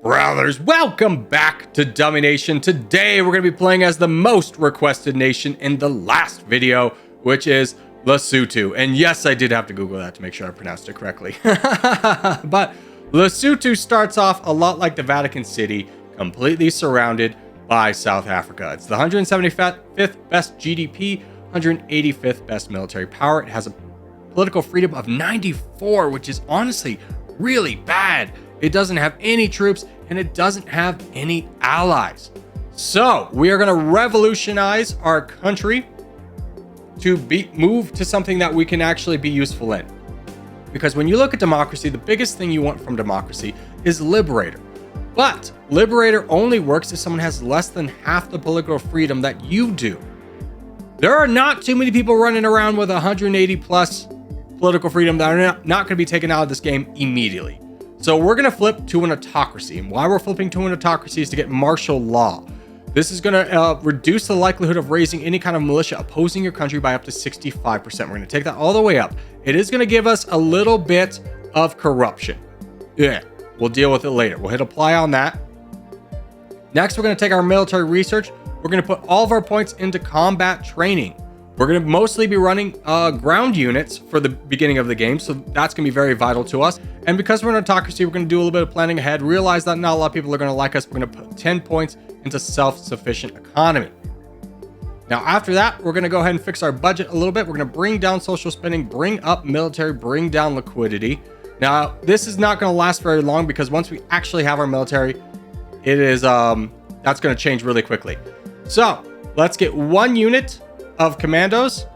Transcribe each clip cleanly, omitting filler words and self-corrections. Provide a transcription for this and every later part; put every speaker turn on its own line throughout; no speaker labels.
Brothers, welcome back to DummyNation. Today we're going to be playing as the most requested nation in the last video, which is Lesotho. And yes, I did have to Google that to make sure I pronounced it correctly. But Lesotho starts off a lot like the Vatican City, completely surrounded by South Africa. It's the 175th best GDP, 185th best military power. It has a political freedom of 94, which is honestly really bad. It doesn't have any troops and it doesn't have any allies. So we are going to revolutionize our country to move to something that we can actually be useful in. Because when you look at democracy, the biggest thing you want from democracy is liberator. But liberator only works if someone has less than half the political freedom that you do. There are not too many people running around with 180 plus political freedom that are not going to be taken out of this game immediately. So we're going to flip to an autocracy. And why we're flipping to an autocracy is to get martial law. This is going to reduce the likelihood of raising any kind of militia opposing your country by up to 65%. We're going to take that all the way up. It is going to give us a little bit of corruption. Yeah, we'll deal with it later. We'll hit apply on that. Next, we're going to take our military research. We're going to put all of our points into combat training. We're going to mostly be running ground units for the beginning of the game, so that's going to be very vital to us. And because we're an autocracy, we're going to do a little bit of planning ahead, realize that not a lot of people are going to like us. We're going to put 10 points into self-sufficient economy. Now, after that, we're going to go ahead and fix our budget a little bit. We're going to bring down social spending, bring up military, bring down liquidity. Now, this is not going to last very long because once we actually have our military, it is that's going to change really quickly. So let's get one unit of commandos,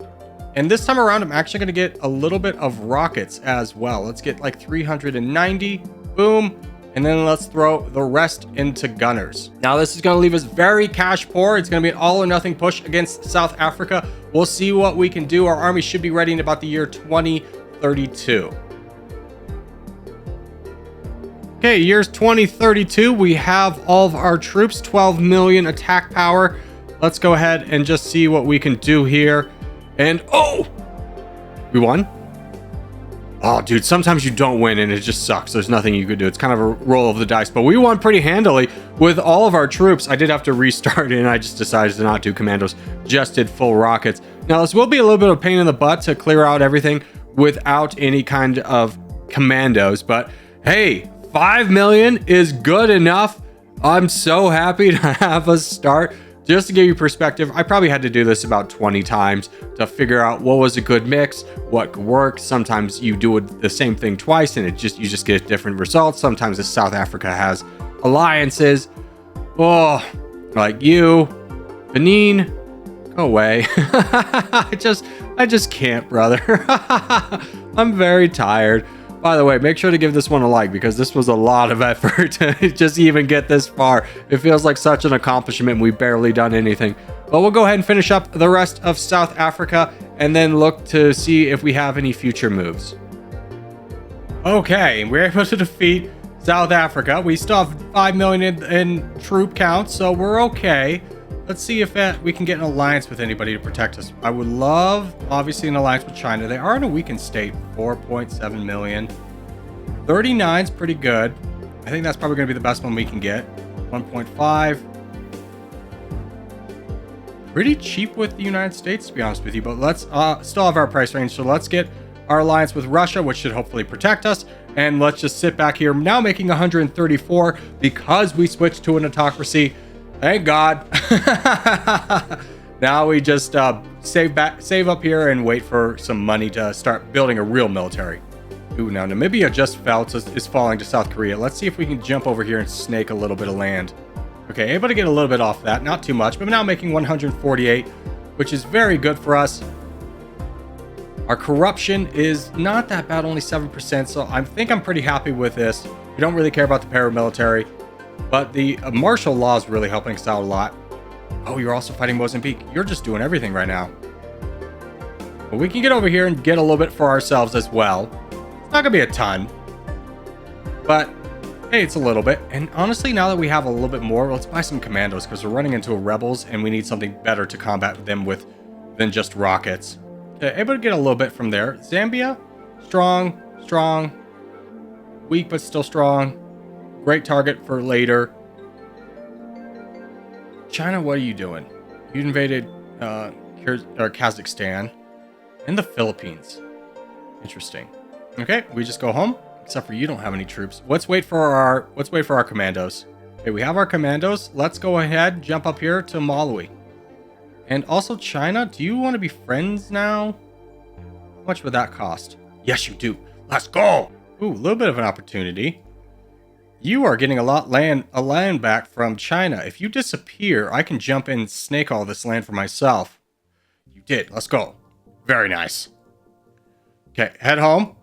and this time around I'm actually going to get a little bit of rockets as well. Let's get like 390, boom, and then let's throw the rest into gunners. Now this is going to leave us very cash poor. It's going to be an all or nothing push against South Africa. We'll see what we can do. Our army should be ready in about the year 2032. Okay, years 2032, we have all of our troops, 12 million attack power. Let's go ahead and just see what we can do here. And oh, we won. Oh, dude, sometimes you don't win and it just sucks. There's nothing you could do. It's kind of a roll of the dice, but we won pretty handily with all of our troops. I did have to restart and I just decided to not do commandos, just did full rockets. Now, this will be a little bit of a pain in the butt to clear out everything without any kind of commandos, but hey, 5 million is good enough. I'm so happy to have us start. Just to give you perspective, I probably had to do this about 20 times to figure out what was a good mix, what could work. Sometimes you do the same thing twice and you just get different results. Sometimes South Africa has alliances. Oh, like you, Benin, go away. I just can't, brother. I'm very tired. By the way, make sure to give this one a like because this was a lot of effort to just even get this far. It feels like such an accomplishment. We've barely done anything. But we'll go ahead and finish up the rest of South Africa and then look to see if we have any future moves. Okay, we're able to defeat South Africa. We still have 5 million in troop count, so we're okay. Let's see if we can get an alliance with anybody to protect us. I would love, obviously, an alliance with China. They are in a weakened state, 4.7 million. 39 is pretty good. I think that's probably going to be the best one we can get. 1.5. Pretty cheap with the United States, to be honest with you, but let's still have our price range. So let's get our alliance with Russia, which should hopefully protect us. And let's just sit back here, now making 134 because we switched to an autocracy. Thank God. Now we just save up here and wait for some money to start building a real military. Ooh, now Namibia just fell, so is falling to South Korea. Let's see if we can jump over here and snake a little bit of land. Okay, able to get a little bit off that, not too much, but now making 148, which is very good for us. Our corruption is not that bad, only 7%, so I think I'm pretty happy with this. We don't really care about the paramilitary. But the martial law is really helping us out a lot. Oh, you're also fighting Mozambique. You're just doing everything right now. But we can get over here and get a little bit for ourselves as well. It's not going to be a ton. But, hey, it's a little bit. And honestly, now that we have a little bit more, let's buy some commandos because we're running into rebels and we need something better to combat them with than just rockets. Okay, able to get a little bit from there. Zambia, strong. Weak, but still strong. Great target for later. China, what are you doing? You invaded Kazakhstan and the Philippines. Interesting. Okay, we just go home. Except for you don't have any troops. Let's wait for our commandos. Okay, we have our commandos. Let's go ahead, jump up here to Malawi. And also China, do you want to be friends now? How much would that cost? Yes, you do. Let's go. Ooh, a little bit of an opportunity. You are getting a land back from China. If you disappear, I can jump in and snake all this land for myself. You did. Let's go. Very nice. Okay, head home.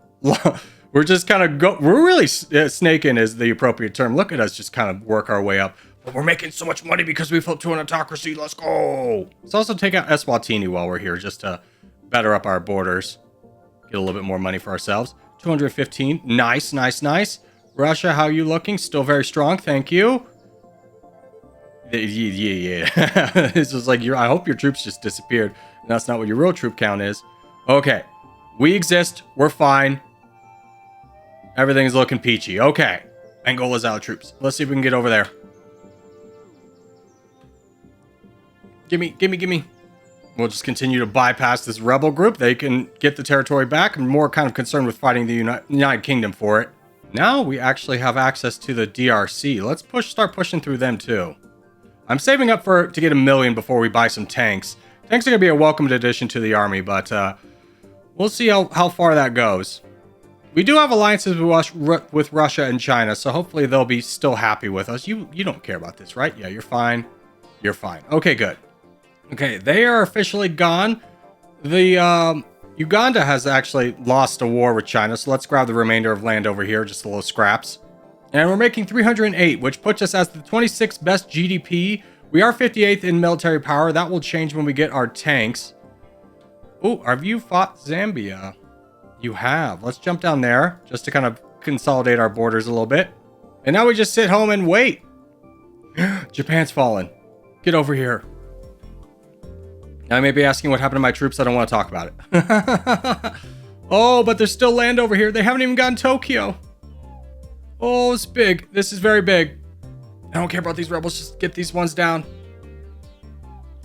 We're just kind of we're really snaking is the appropriate term. Look at us just kind of work our way up. But we're making so much money because we flipped to an autocracy. Let's go. Let's also take out Eswatini while we're here just to better up our borders. Get a little bit more money for ourselves. 215. Nice, nice, nice. Russia, how are you looking? Still very strong. Thank you. Yeah. This was like, I hope your troops just disappeared. That's not what your real troop count is. Okay. We exist. We're fine. Everything's looking peachy. Okay. Angola's out of troops. Let's see if we can get over there. Gimme. We'll just continue to bypass this rebel group. They can get the territory back. I'm more kind of concerned with fighting the United Kingdom for it. Now we actually have access to the DRC. Let's start pushing through them too. I'm saving up to get 1 million before we buy some tanks. Tanks are going to be a welcomed addition to the army, but we'll see how far that goes. We do have alliances with Russia and China, so hopefully they'll be still happy with us. You don't care about this, right? Yeah, you're fine. You're fine. Okay, good. Okay, they are officially gone. The Uganda has actually lost a war with China, so let's grab the remainder of land over here, just a little scraps. And we're making 308, which puts us as the 26th best GDP. We are 58th in military power. That will change when we get our tanks. Oh, have you fought Zambia? You have. Let's jump down there just to kind of consolidate our borders a little bit. And now we just sit home and wait. Japan's fallen. Get over here. I may be asking what happened to my troops. I don't want to talk about it. Oh, but there's still land over here. They haven't even gotten Tokyo. Oh, it's big. This is very big. I don't care about these rebels. Just get these ones down.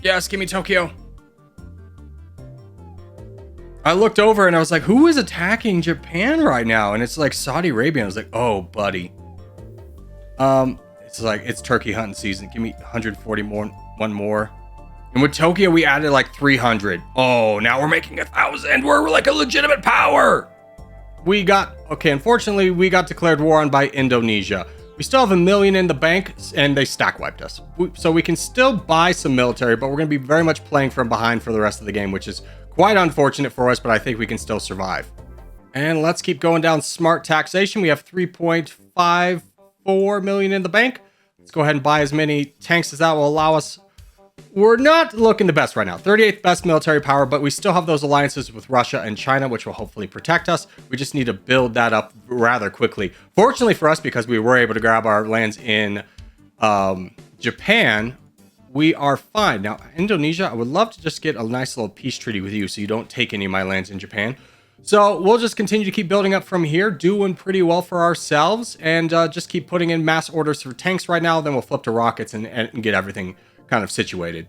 Yes, give me Tokyo. I looked over and I was like, who is attacking Japan right now? And it's like Saudi Arabia. I was like, oh, buddy. It's like, it's turkey hunting season. Give me 140 more, one more. And with Tokyo, we added like 300. Oh, now we're making 1,000. We're like a legitimate power. Unfortunately, we got declared war on by Indonesia. We still have 1 million in the bank and they stack wiped us. So we can still buy some military, but we're going to be very much playing from behind for the rest of the game, which is quite unfortunate for us, but I think we can still survive. And let's keep going down smart taxation. We have 3.54 million in the bank. Let's go ahead and buy as many tanks as that will allow us. We're not looking the best right now. 38th best military power, but we still have those alliances with Russia and China, which will hopefully protect us. We just need to build that up rather quickly. Fortunately for us, because we were able to grab our lands in Japan, we are fine. Now, Indonesia, I would love to just get a nice little peace treaty with you so you don't take any of my lands in Japan. So we'll just continue to keep building up from here, doing pretty well for ourselves, and just keep putting in mass orders for tanks right now. Then we'll flip to rockets and get everything kind of situated.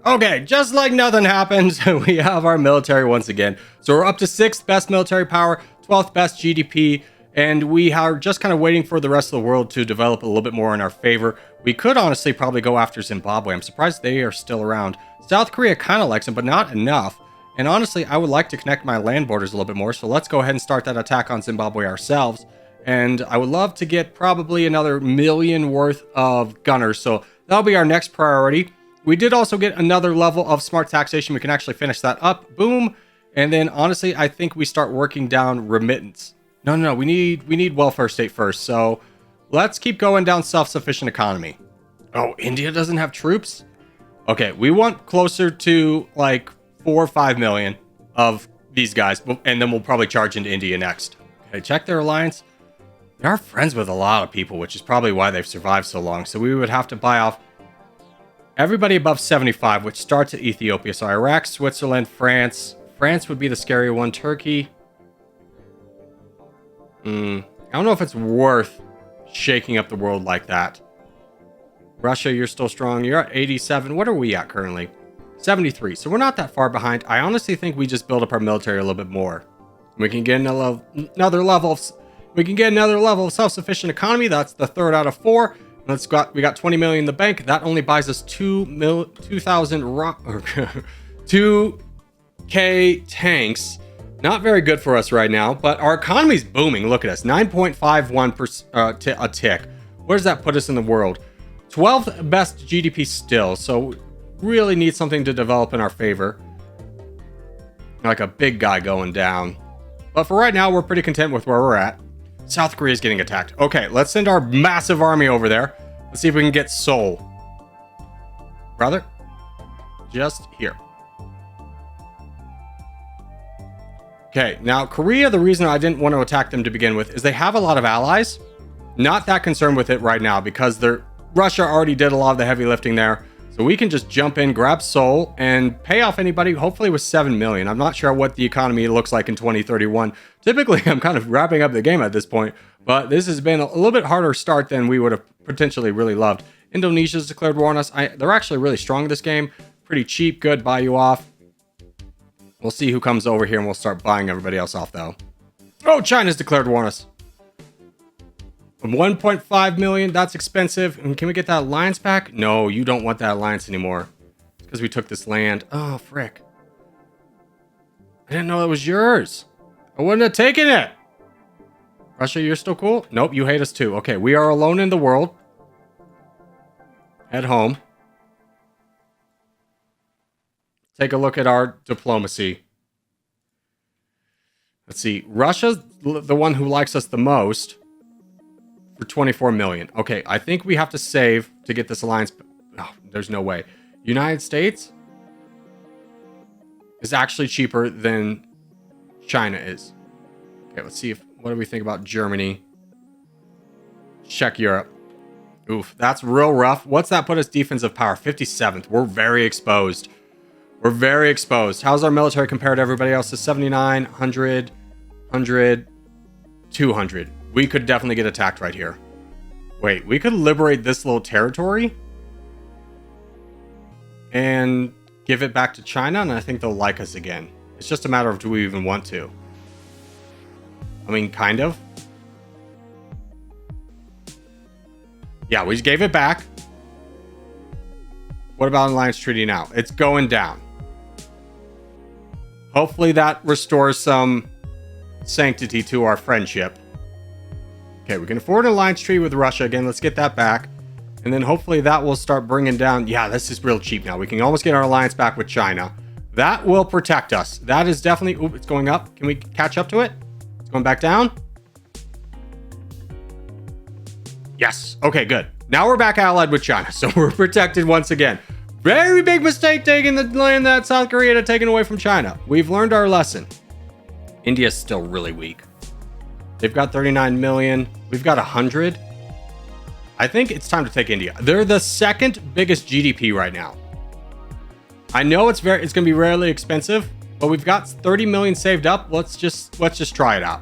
Okay, just like nothing happens, we have our military once again. So we're up to 6th best military power, 12th best GDP, and we are just kind of waiting for the rest of the world to develop a little bit more in our favor. We could honestly probably go after Zimbabwe. I'm surprised they are still around. South Korea kind of likes them, but not enough. And honestly, I would like to connect my land borders a little bit more. So let's go ahead and start that attack on Zimbabwe ourselves. And I would love to get probably another 1 million worth of gunners. So that'll be our next priority. We did also get another level of smart taxation. We can actually finish that up. Boom. And then honestly, I think we start working down remittance. No. We need welfare state first. So let's keep going down self-sufficient economy. Oh, India doesn't have troops? Okay, we want closer to like 4 or 5 million of these guys. And then we'll probably charge into India next. Okay, check their alliance. They are friends with a lot of people, which is probably why they've survived so long. So we would have to buy off everybody above 75, which starts at Ethiopia. So Iraq, Switzerland, France. France would be the scary one. Turkey. I don't know if it's worth shaking up the world like that. Russia, you're still strong. You're at 87. What are we at currently? 73. So we're not that far behind. I honestly think we just build up our military a little bit more. We can get another level of self-sufficient economy. That's the 3rd out of 4. We got 20 million in the bank. That only buys us 2K tanks. Not very good for us right now, but our economy's booming. Look at us, 9.51% a tick. Where does that put us in the world? 12th best GDP still, so really need something to develop in our favor. Like a big guy going down. But for right now, we're pretty content with where we're at. South Korea is getting attacked. Okay, let's send our massive army over there. Let's see if we can get Seoul. Brother, just here. Okay, now Korea, the reason I didn't want to attack them to begin with is they have a lot of allies. Not that concerned with it right now because Russia already did a lot of the heavy lifting there. So we can just jump in, grab Seoul, and pay off anybody, hopefully with 7 million. I'm not sure what the economy looks like in 2031. Typically, I'm kind of wrapping up the game at this point, but this has been a little bit harder start than we would have potentially really loved. Indonesia's declared war on us. They're actually really strong this game. Pretty cheap, good, buy you off. We'll see who comes over here, and we'll start buying everybody else off, though. Oh, China's declared war on us. 1.5 million, that's expensive. And can we get that alliance back? No, you don't want that alliance anymore. Because we took this land. Oh, frick. I didn't know it was yours. I wouldn't have taken it. Russia, you're still cool? Nope, you hate us too. Okay, we are alone in the world. Head home. Take a look at our diplomacy. Let's see. Russia's the one who likes us the most. For 24 million. Okay, I think we have to save to get this alliance. Oh, there's no way. United States is actually cheaper than China is. Okay, let's see what do we think about Germany? Check Europe. Oof, that's real rough. What's that put us defensive power? 57th. We're very exposed. We're very exposed. How's our military compared to everybody else? 79, 100, 100, 200. We could definitely get attacked right here. Wait, we could liberate this little territory and give it back to China, and I think they'll like us again. It's just a matter of do we even want to. I mean, kind of. Yeah, we just gave it back. What about Alliance Treaty now? It's going down. Hopefully that restores some sanctity to our friendship. Okay, we can afford an alliance treaty with Russia again. Let's get that back. And then hopefully that will start bringing down... Yeah, this is real cheap now. We can almost get our alliance back with China. That will protect us. That is definitely... Ooh, it's going up. Can we catch up to it? It's going back down. Yes. Okay, good. Now we're back allied with China. So we're protected once again. Very big mistake taking the land that South Korea had taken away from China. We've learned our lesson. India's still really weak. They've got 39 million. We've got 100. I think it's time to take India. They're the 2nd biggest GDP right now. I know it's going to be rarely expensive, but we've got 30 million saved up. Let's just try it out.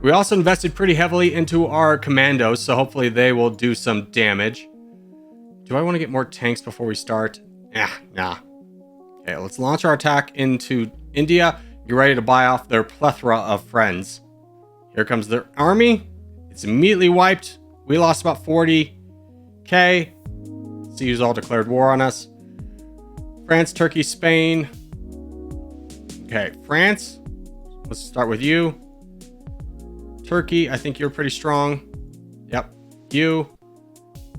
We also invested pretty heavily into our commandos, so hopefully they will do some damage. Do I want to get more tanks before we start? Nah. Okay, let's launch our attack into India. Get ready to buy off their plethora of friends. Here comes their army. It's immediately wiped. We lost about 40k. CU's all declared war on us. France, Turkey, Spain. Okay, France. Let's start with you. Turkey, I think you're pretty strong. Yep, you.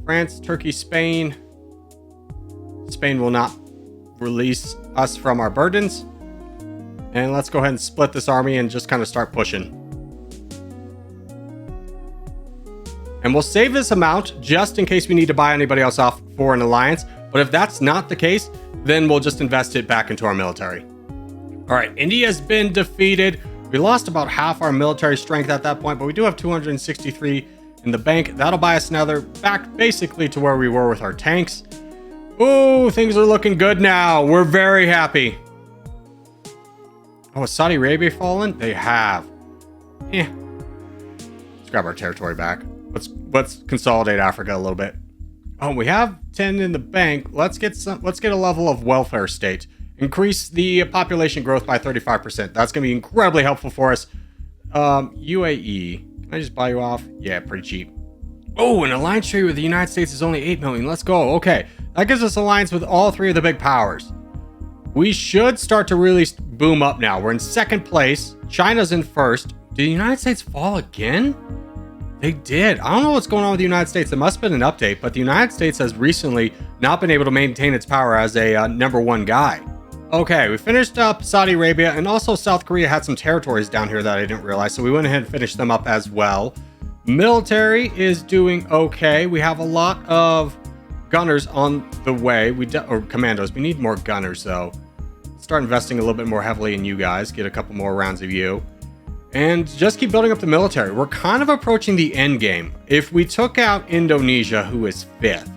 France, Turkey, Spain. Spain will not release us from our burdens. And let's go ahead and split this army and just kind of start pushing. And we'll save this amount just in case we need to buy anybody else off for an alliance. But if that's not the case, then we'll just invest it back into our military. All right, India's been defeated. We lost about half our military strength at that point, but we do have 263 in the bank. That'll buy us another back basically to where we were with our tanks. Ooh, things are looking good now. We're very happy. Oh, has Saudi Arabia fallen? They have. grab our territory back. Let's consolidate Africa a little bit. Oh, we have 10 in the bank. Let's get a level of welfare state. Increase the population growth by 35%. That's going to be incredibly helpful for us. UAE. Can I just buy you off? Yeah, pretty cheap. Oh, an alliance treaty with the United States is only 8 million. Let's go. Okay. That gives us alliance with all three of the big powers. We should start to really boom up now. We're in second place. China's in first. Did the United States fall again? They did. I don't know what's going on with the United States. There must have been an update, but the United States has recently not been able to maintain its power as a #1 guy. Okay, we finished up Saudi Arabia, and also South Korea had some territories down here that I didn't realize, so we went ahead and finished them up as well. Military is doing okay. We have a lot of gunners on the way. Or commandos. We need more gunners, though. Start investing a little bit more heavily in you guys. Get a couple more rounds of you. And just keep building up the military. We're kind of approaching the end game. If we took out Indonesia, who is 5th,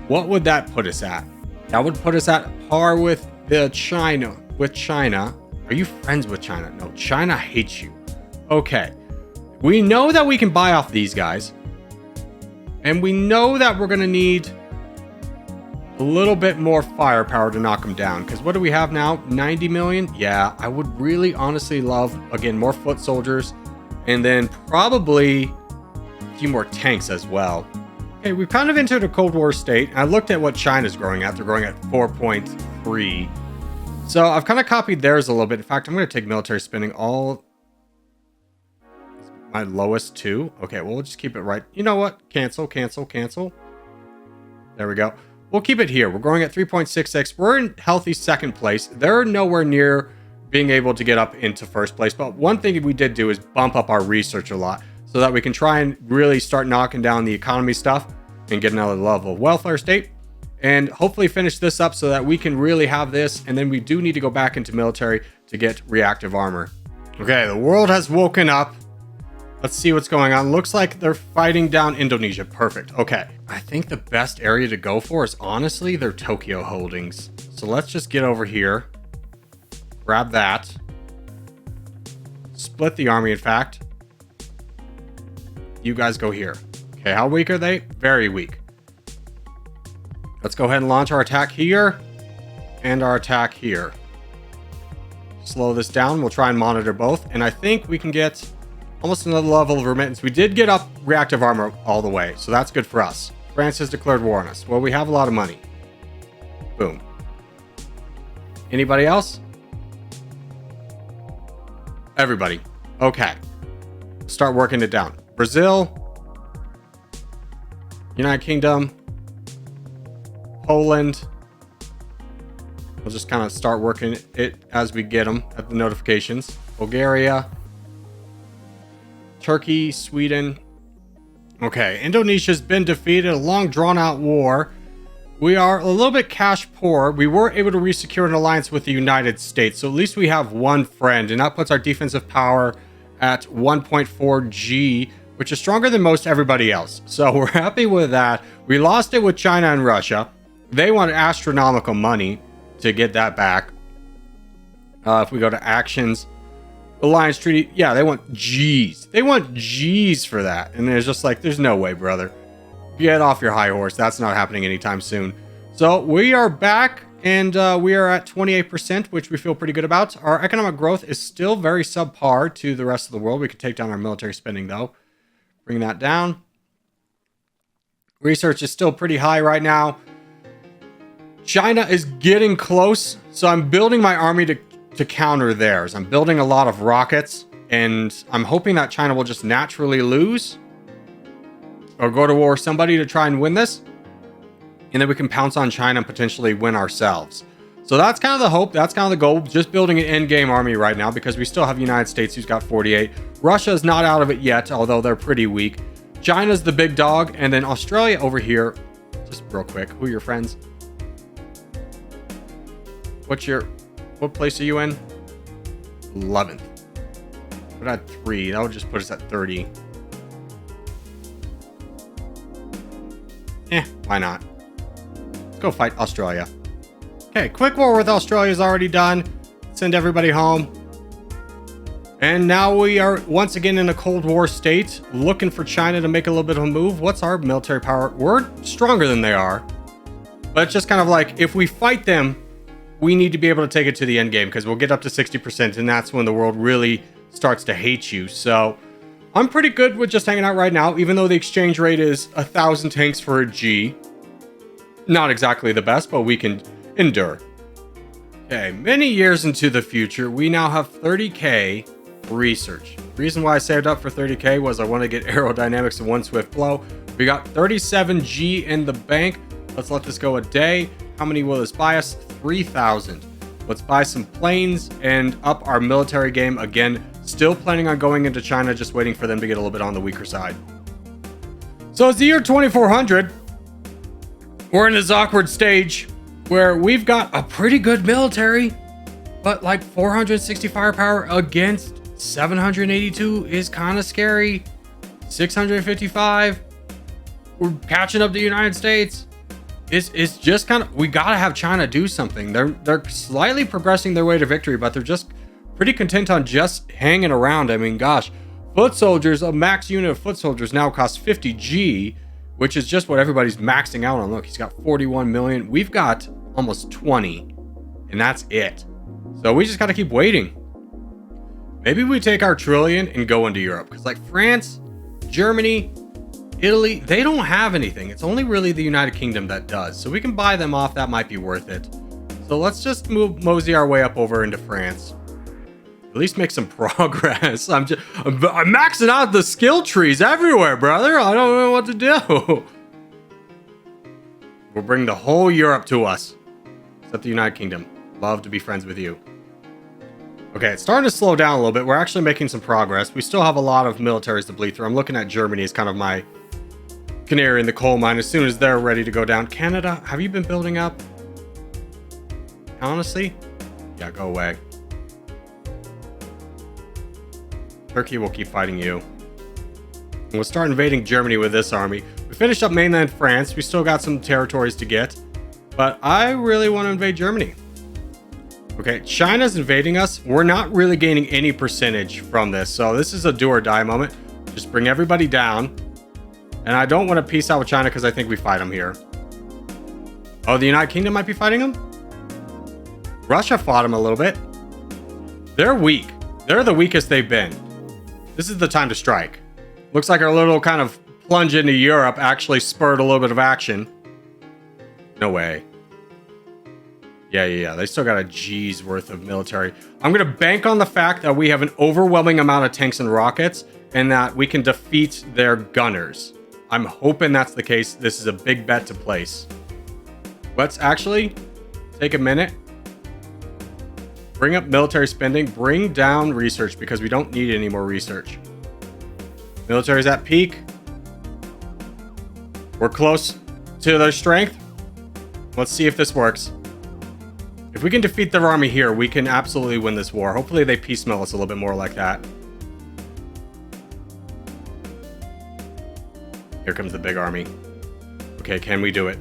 what would that put us at? That would put us at par with China. Are you friends with China? No, China hates you. Okay. We know that we can buy off these guys. And we know that we're going to need a little bit more firepower to knock them down. Because what do we have now? 90 million? Yeah, I would really honestly love, again, more foot soldiers. And then probably a few more tanks as well. Okay, we've kind of entered a Cold War state. I looked at what China's growing at. They're growing at 4.3. So I've kind of copied theirs a little bit. In fact, I'm going to take military spending all... my lowest 2. Okay, well, we'll just keep it right. You know what? Cancel. There we go. We'll keep it here. We're growing at 3.66. We're in healthy second place. They're nowhere near being able to get up into first place. But one thing we did do is bump up our research a lot so that we can try and really start knocking down the economy stuff and get another level of welfare state. And hopefully finish this up so that we can really have this. And then we do need to go back into military to get reactive armor. Okay, the world has woken up. Let's see what's going on. Looks like they're fighting down Indonesia. Perfect. Okay. I think the best area to go for is honestly their Tokyo holdings. So let's just get over here. Grab that. Split the army, in fact. You guys go here. Okay, how weak are they? Very weak. Let's go ahead and launch our attack here. And our attack here. Slow this down. We'll try and monitor both. And I think we can get... almost another level of remittance. We did get up reactive armor all the way, so that's good for us. France has declared war on us. Well, we have a lot of money. Boom. Anybody else? Everybody. Okay. Start working it down. Brazil. United Kingdom. Poland. We'll just kind of start working it as we get them at the notifications. Bulgaria. Turkey, Sweden. Okay, Indonesia's been defeated. A long drawn-out war. We are a little bit cash poor. We were able to resecure an alliance with the United States, so at least we have one friend, and that puts our defensive power at 1.4 G, which is stronger than most everybody else. So we're happy with that. We lost it with China and Russia. They want astronomical money to get that back. If we go to actions... alliance treaty, yeah, they want G's. They want G's for that. And there's just like, there's no way, brother. Get off your high horse. That's not happening anytime soon. So we are back, and we are at 28%, which we feel pretty good about. Our economic growth is still very subpar to the rest of the world. We could take down our military spending, though. Bring that down. Research is still pretty high right now. China is getting close, so I'm building my army to counter theirs. I'm building a lot of rockets, and I'm hoping that China will just naturally lose or go to war with somebody to try and win this, and then we can pounce on China and potentially win ourselves. So that's kind of the hope. That's kind of the goal. Just building an end-game army right now because we still have the United States, who's got 48. Russia's not out of it yet, although they're pretty weak. China's the big dog, and then Australia over here. Just real quick, who are your friends? What place are you in? 11th. Put at 3. That would just put us at 30. Why not? Let's go fight Australia. Okay, quick war with Australia is already done. Send everybody home. And now we are once again in a Cold War state. looking for China to make a little bit of a move. What's our military power? We're stronger than they are. But it's just kind of like, if we fight them, we need to be able to take it to the end game, because we'll get up to 60%, and that's when the world really starts to hate you. So I'm pretty good with just hanging out right now, even though the exchange rate is 1,000 tanks for a G. Not exactly the best, but we can endure. Okay, many years into the future, we now have 30k research. The reason why I saved up for 30k was I want to get aerodynamics in one swift blow. We got 37G in the bank. Let's let this go a day. How many will this buy us? 3,000. Let's buy some planes and up our military game again. Still planning on going into China, just waiting for them to get a little bit on the weaker side. So it's the year 2400. We're in this awkward stage where we've got a pretty good military, but like 460 firepower against 782 is kind of scary. 655. We're catching up to the United States. It's just kind of, we gotta have China do something. They're slightly progressing their way to victory, but they're just pretty content on just hanging around. I mean, gosh, foot soldiers, a max unit of foot soldiers now costs 50G, which is just what everybody's maxing out on. Look, he's got 41 million. We've got almost 20, and that's it. So we just gotta keep waiting. Maybe we take our trillion and go into Europe, because like France, Germany, Italy, they don't have anything. It's only really the United Kingdom that does. So we can buy them off. That might be worth it. So let's just mosey our way up over into France. At least make some progress. I'm maxing out the skill trees everywhere, brother. I don't know what to do. We'll bring the whole Europe to us. Except the United Kingdom. Love to be friends with you. Okay, it's starting to slow down a little bit. We're actually making some progress. We still have a lot of militaries to bleed through. I'm looking at Germany as kind of my canary in the coal mine. As soon as they're ready to go down. Canada, have you been building up? Honestly? Yeah, go away. Turkey will keep fighting you. And we'll start invading Germany with this army. We finished up mainland France. We still got some territories to get. But I really want to invade Germany. Okay, China's invading us. We're not really gaining any percentage from this. So this is a do or die moment. Just bring everybody down. And I don't want to peace out with China because I think we fight them here. Oh, the United Kingdom might be fighting them? Russia fought them a little bit. They're weak. They're the weakest they've been. This is the time to strike. Looks like our little kind of plunge into Europe actually spurred a little bit of action. No way. Yeah. They still got a G's worth of military. I'm going to bank on the fact that we have an overwhelming amount of tanks and rockets and that we can defeat their gunners. I'm hoping that's the case. This is a big bet to place. Let's actually take a minute. Bring up military spending. Bring down research because we don't need any more research. Military's at peak. We're close to their strength. Let's see if this works. If we can defeat their army here, we can absolutely win this war. Hopefully they piecemeal us a little bit more like that. Here comes the big army. Okay, can we do it?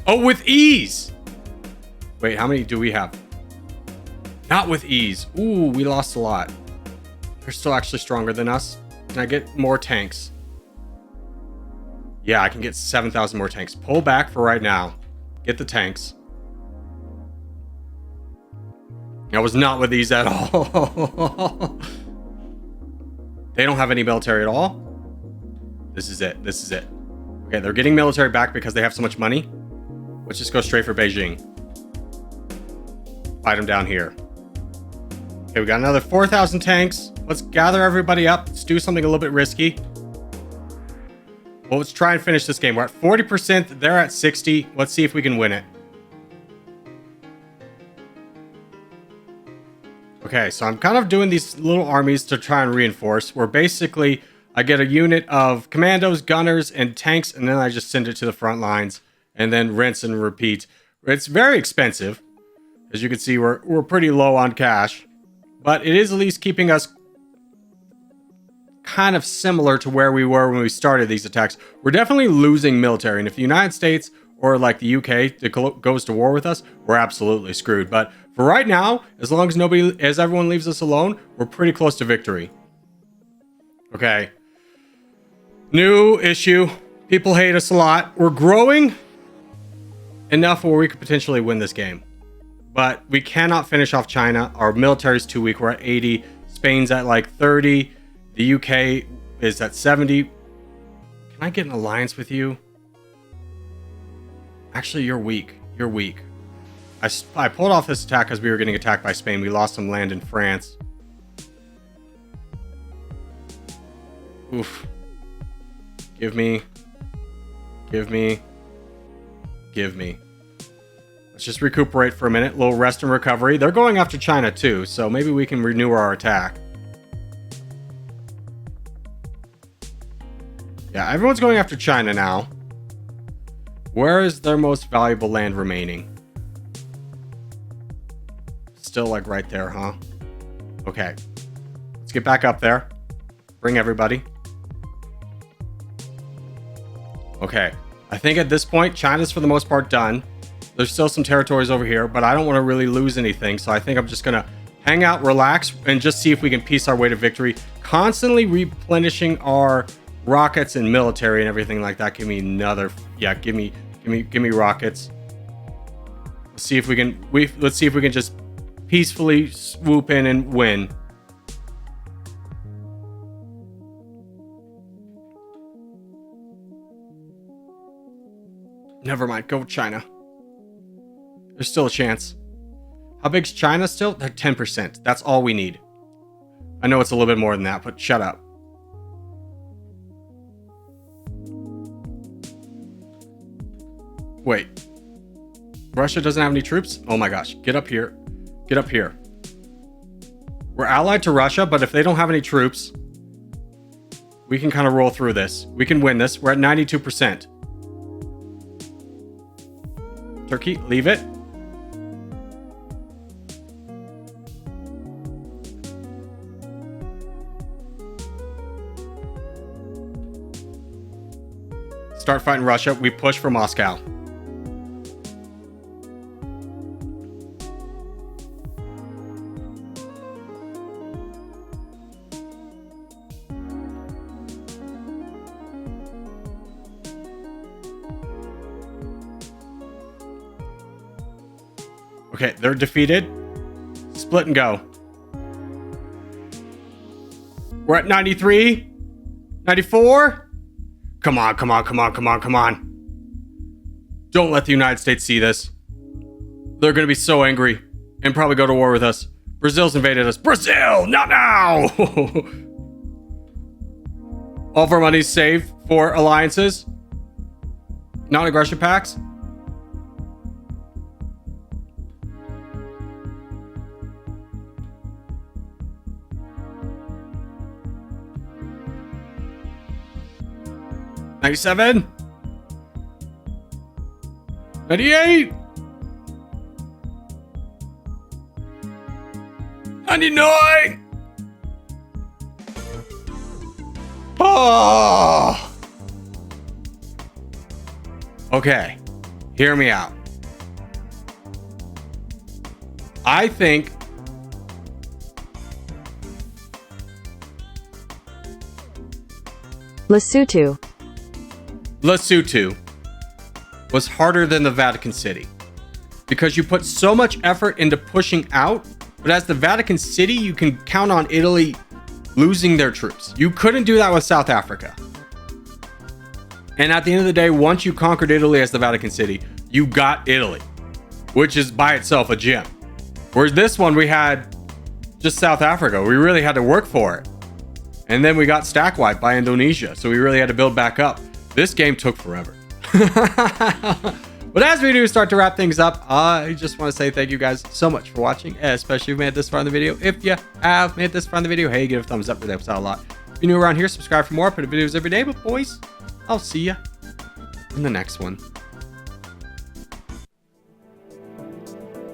Oh, with ease! Wait, how many do we have? Not with ease. Ooh, we lost a lot. They're still actually stronger than us. Can I get more tanks? Yeah, I can get 7,000 more tanks. Pull back for right now. Get the tanks. I was not with these at all. They don't have any military at all. This is it. This is it. Okay, they're getting military back because they have so much money. Let's just go straight for Beijing. Fight them down here. Okay, we got another 4,000 tanks. Let's gather everybody up. Let's do something a little bit risky. Well, let's try and finish this game. We're at 40%. They're at 60. Let's see if we can win it. Okay, so I'm kind of doing these little armies to try and reinforce. Where basically, I get a unit of commandos, gunners, and tanks, and then I just send it to the front lines, and then rinse and repeat. It's very expensive. As you can see, we're pretty low on cash. But it is at least keeping us kind of similar to where we were when we started these attacks. We're definitely losing military, and if the United States or like the UK goes to war with us, we're absolutely screwed. But for right now, as long as everyone leaves us alone, we're pretty close to victory. Okay. New issue. People hate us a lot. We're growing enough where we could potentially win this game. But we cannot finish off China. Our military is too weak. We're at 80. Spain's at like 30. The UK is at 70. Can I get an alliance with you? Actually, you're weak. You're weak. I pulled off this attack because we were getting attacked by Spain. We lost some land in France. Oof. Give me. Give me. Give me. Let's just recuperate for a minute. A little rest and recovery. They're going after China too, so maybe we can renew our attack. Yeah, everyone's going after China now. Where is their most valuable land remaining? Still like right there, huh? Okay. Let's get back up there. Bring everybody. Okay. I think at this point, China's for the most part done. There's still some territories over here, but I don't want to really lose anything. So I think I'm just going to hang out, relax, and just see if we can piece our way to victory. Constantly replenishing our rockets and military and everything like that. Give me another. Yeah, give me rockets. Let's see if we can just peacefully swoop in and win. Never mind. Go China. There's still a chance. How big's China still? They're 10%. That's all we need. I know it's a little bit more than that, but shut up. Wait. Russia doesn't have any troops? Oh my gosh. Get up here. Get up here. We're allied to Russia, but if they don't have any troops, we can kind of roll through this. We can win this. We're at 92%. Turkey, leave it. Start fighting Russia. We push for Moscow. Okay, they're defeated. Split and go. We're at 93. 94. Come on, come on, come on, come on, come on. Don't let the United States see this. They're going to be so angry and probably go to war with us. Brazil's invaded us. Brazil, not now. All of our money's saved for alliances. Non-aggression pacts. $97. $98. $99. Oh. Okay. Hear me out. I think
Lesotho
was harder than the Vatican City because you put so much effort into pushing out, but as the Vatican City, you can count on Italy losing their troops. You couldn't do that with South Africa. And at the end of the day, once you conquered Italy as the Vatican City, you got Italy, which is by itself a gem. Whereas this one, we had just South Africa. We really had to work for it. And then we got stack wiped by Indonesia. So we really had to build back up. This game took forever. But as we do start to wrap things up, I just want to say thank you guys so much for watching, especially if you made it this far in the video. If you have made it this far in the video, hey, give it a thumbs up. Really helps out a lot. If you're new around here, subscribe for more. I put videos every day. But boys, I'll see ya in the next one.